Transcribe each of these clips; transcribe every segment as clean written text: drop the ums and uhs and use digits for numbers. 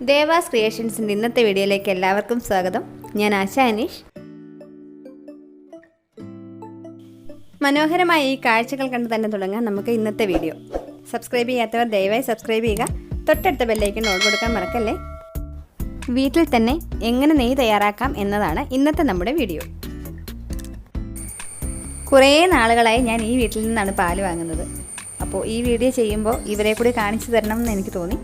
ദേവാസ് ക്രിയേഷൻസിൻ്റെ ഇന്നത്തെ വീഡിയോയിലേക്ക് എല്ലാവർക്കും സ്വാഗതം. ഞാൻ ആശ അനീഷ്. മനോഹരമായ ഈ കാഴ്ചകൾ കണ്ട് തന്നെ തുടങ്ങാം നമുക്ക് ഇന്നത്തെ വീഡിയോ. സബ്സ്ക്രൈബ് ചെയ്യാത്തവർ ദയവായി സബ്സ്ക്രൈബ് ചെയ്യുക. തൊട്ടടുത്ത ബെല്ലൈക്കൺ ഓൺ കൊടുക്കാൻ മറക്കല്ലേ. വീട്ടിൽ തന്നെ എങ്ങനെ നെയ്യ് തയ്യാറാക്കാം എന്നതാണ് ഇന്നത്തെ നമ്മുടെ വീഡിയോ. കുറേ നാളുകളായി ഞാൻ ഈ വീട്ടിൽ നിന്നാണ് പാല് വാങ്ങുന്നത്. അപ്പോൾ ഈ വീഡിയോ ചെയ്യുമ്പോൾ ഇവരെ കൂടി കാണിച്ചു തരണം എന്ന് എനിക്ക് തോന്നി.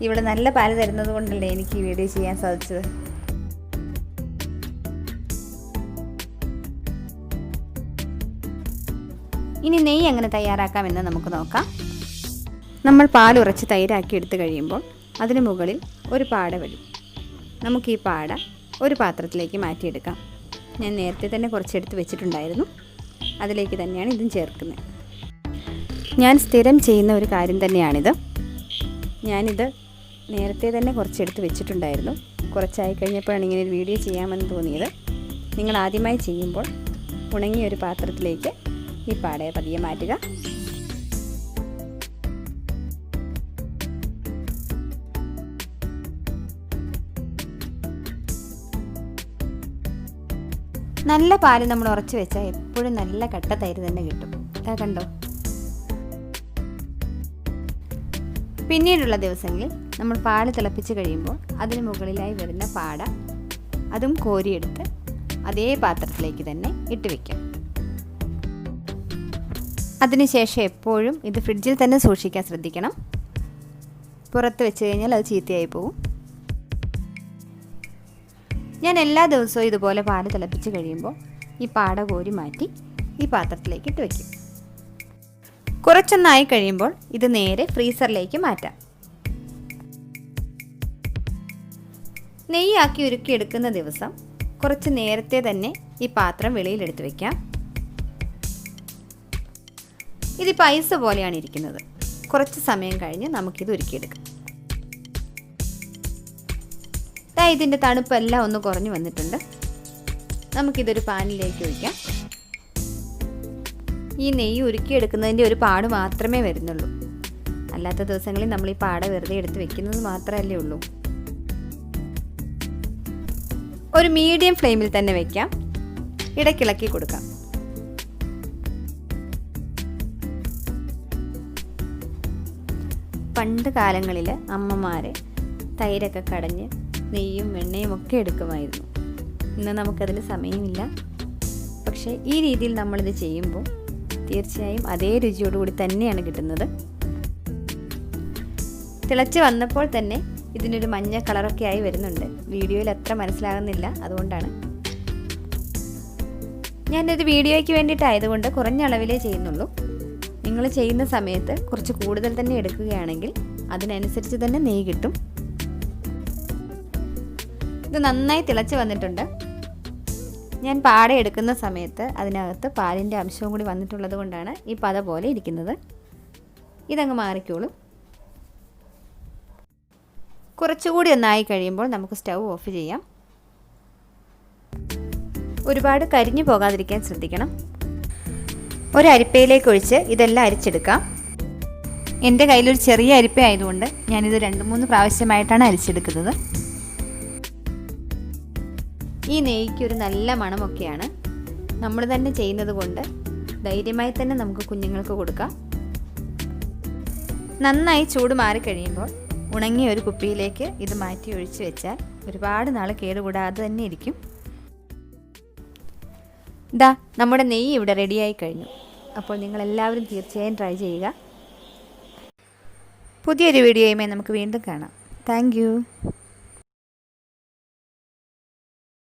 ഇവിടെ നല്ല പാല് തരുന്നത് കൊണ്ടല്ലേ എനിക്ക് ഈ വീഡിയോ ചെയ്യാൻ സാധിച്ചത്. ഇനി നെയ്യ് എങ്ങനെ തയ്യാറാക്കാമെന്ന് നമുക്ക് നോക്കാം. നമ്മൾ പാൽ ഉറച്ച് തൈരാക്കി എടുത്തു കഴിയുമ്പോൾ അതിന് മുകളിൽ ഒരു പാട വരും. നമുക്ക് ഈ പാട ഒരു പാത്രത്തിലേക്ക് മാറ്റിയെടുക്കാം. ഞാൻ നേരത്തെ തന്നെ കുറച്ചെടുത്ത് വെച്ചിട്ടുണ്ടായിരുന്നു. അതിലേക്ക് തന്നെയാണ് ഇതും ചേർക്കുന്നത്. ഞാൻ സ്ഥിരം ചെയ്യുന്ന ഒരു കാര്യം തന്നെയാണിത്. ഞാനിത് നേരത്തെ തന്നെ കുറച്ചെടുത്ത് വെച്ചിട്ടുണ്ടായിരുന്നു. കുറച്ചായി കഴിഞ്ഞപ്പോഴാണ് ഇങ്ങനെ ഒരു വീഡിയോ ചെയ്യാമെന്ന് തോന്നിയത്. നിങ്ങൾ ആദ്യമായി ചെയ്യുമ്പോൾ ഉണങ്ങിയ ഒരു പാത്രത്തിലേക്ക് ഈ പാടയെ പതിയെ മാറ്റുക. നല്ല പാല് നമ്മൾ ഉറച്ച് വെച്ചാൽ എപ്പോഴും നല്ല കട്ട തൈര് തന്നെ കിട്ടും. അതാ കണ്ടോ. പിന്നീടുള്ള ദിവസങ്ങളിൽ നമ്മൾ പാല് തിളപ്പിച്ച് കഴിയുമ്പോൾ അതിന് മുകളിലായി വരുന്ന പാട അതും കോരിയെടുത്ത് അതേ പാത്രത്തിലേക്ക് തന്നെ ഇട്ട് വയ്ക്കാം. അതിനുശേഷം എപ്പോഴും ഇത് ഫ്രിഡ്ജിൽ തന്നെ സൂക്ഷിക്കാൻ ശ്രദ്ധിക്കണം. പുറത്ത് വെച്ച് കഴിഞ്ഞാൽ അത് ചീത്തയായി പോകും. ഞാൻ എല്ലാ ദിവസവും ഇതുപോലെ പാല് തിളപ്പിച്ച് കഴിയുമ്പോൾ ഈ പാട കോരി മാറ്റി ഈ പാത്രത്തിലേക്ക് ഇട്ട് വയ്ക്കും. കുറച്ചൊന്നായി കഴിയുമ്പോൾ ഇത് നേരെ ഫ്രീസറിലേക്ക് മാറ്റാം. നെയ്യാക്കി ഉരുക്കിയെടുക്കുന്ന ദിവസം കുറച്ച് നേരത്തെ തന്നെ ഈ പാത്രം വെളിയിലെടുത്ത് വയ്ക്കാം. ഇതിപ്പോൾ ഐസ് പോലെയാണ് ഇരിക്കുന്നത്. കുറച്ച് സമയം കഴിഞ്ഞ് നമുക്കിത് ഉരുക്കിയെടുക്കാം. ഇതിൻ്റെ തണുപ്പെല്ലാം ഒന്ന് കുറഞ്ഞു വന്നിട്ടുണ്ട്. നമുക്കിതൊരു പാനിലേക്ക് ഒഴിക്കാം. ഈ നെയ്യ് ഉരുക്കിയെടുക്കുന്നതിൻ്റെ ഒരു പാട് മാത്രമേ വരുന്നുള്ളൂ. അല്ലാത്ത ദിവസങ്ങളിൽ നമ്മൾ ഈ പാട വെറുതെ എടുത്ത് വെക്കുന്നത് മാത്രമല്ലേ ഉള്ളൂ. ഒരു മീഡിയം ഫ്ലെയിമിൽ തന്നെ വെക്കാം. ഇടയ്ക്കിളക്കി കൊടുക്കാം. പണ്ട് കാലങ്ങളിൽ അമ്മമാരെ തൈരൊക്കെ കടഞ്ഞ് നെയ്യും വെണ്ണയും ഒക്കെ എടുക്കുമായിരുന്നു. ഇന്ന് നമുക്കതിന് സമയമില്ല. പക്ഷേ ഈ രീതിയിൽ നമ്മളിത് ചെയ്യുമ്പോൾ തീർച്ചയായും അതേ രുചിയോടുകൂടി തന്നെയാണ് കിട്ടുന്നത്. തിളച്ച് വന്നപ്പോൾ തന്നെ ഇതിനൊരു മഞ്ഞ കളറൊക്കെ ആയി വരുന്നുണ്ട്. വീഡിയോയിൽ അത്ര മനസ്സിലാകുന്നില്ല, അതുകൊണ്ടാണ്. ഞാനിത് വീഡിയോയ്ക്ക് വേണ്ടിയിട്ടായതുകൊണ്ട് കുറഞ്ഞ അളവിലേ ചെയ്യുന്നുള്ളൂ. നിങ്ങൾ ചെയ്യുന്ന സമയത്ത് കുറച്ച് കൂടുതൽ തന്നെ എടുക്കുകയാണെങ്കിൽ അതിനനുസരിച്ച് തന്നെ നെയ്യ് കിട്ടും. ഇത് നന്നായി തിളച്ച് വന്നിട്ടുണ്ട്. ഞാൻ പാട എടുക്കുന്ന സമയത്ത് അതിനകത്ത് പാലിൻ്റെ അംശവും കൂടി വന്നിട്ടുള്ളത് കൊണ്ടാണ് ഈ പത പോലെ ഇരിക്കുന്നത്. ഇതങ്ങ് മാറിക്കോളും. കുറച്ചുകൂടി ഒന്നായി കഴിയുമ്പോൾ നമുക്ക് സ്റ്റൗ ഓഫ് ചെയ്യാം. ഒരുപാട് കരിഞ്ഞു പോകാതിരിക്കാൻ ശ്രദ്ധിക്കണം. ഒരു അരിപ്പയിലേക്ക് ഒഴിച്ച് ഇതെല്ലാം അരിച്ചെടുക്കാം. എൻ്റെ കയ്യിലൊരു ചെറിയ അരിപ്പ ആയതുകൊണ്ട് ഞാനിത് 2-3 പ്രാവശ്യമായിട്ടാണ് അരിച്ചെടുക്കുന്നത്. ഈ നെയ്യ്ക്ക് ഒരു നല്ല മണമൊക്കെയാണ്. നമ്മൾ തന്നെ ചെയ്യുന്നത് കൊണ്ട് ധൈര്യമായി തന്നെ നമുക്ക് കുഞ്ഞുങ്ങൾക്ക് കൊടുക്കാം. നന്നായി ചൂട് മാറിക്കഴിയുമ്പോൾ ഉണങ്ങിയ ഒരു കുപ്പിയിലേക്ക് ഇത് മാറ്റി ഒഴിച്ച് വെച്ചാൽ ഒരുപാട് നാൾ കേടുകൂടാതെ തന്നെ ഇരിക്കും. നമ്മുടെ നെയ്യ് ഇവിടെ റെഡിയായി കഴിഞ്ഞു. അപ്പോൾ നിങ്ങളെല്ലാവരും തീർച്ചയായും ട്രൈ ചെയ്യുക. പുതിയൊരു വീഡിയോയുമായി നമുക്ക് വീണ്ടും കാണാം. Thank you.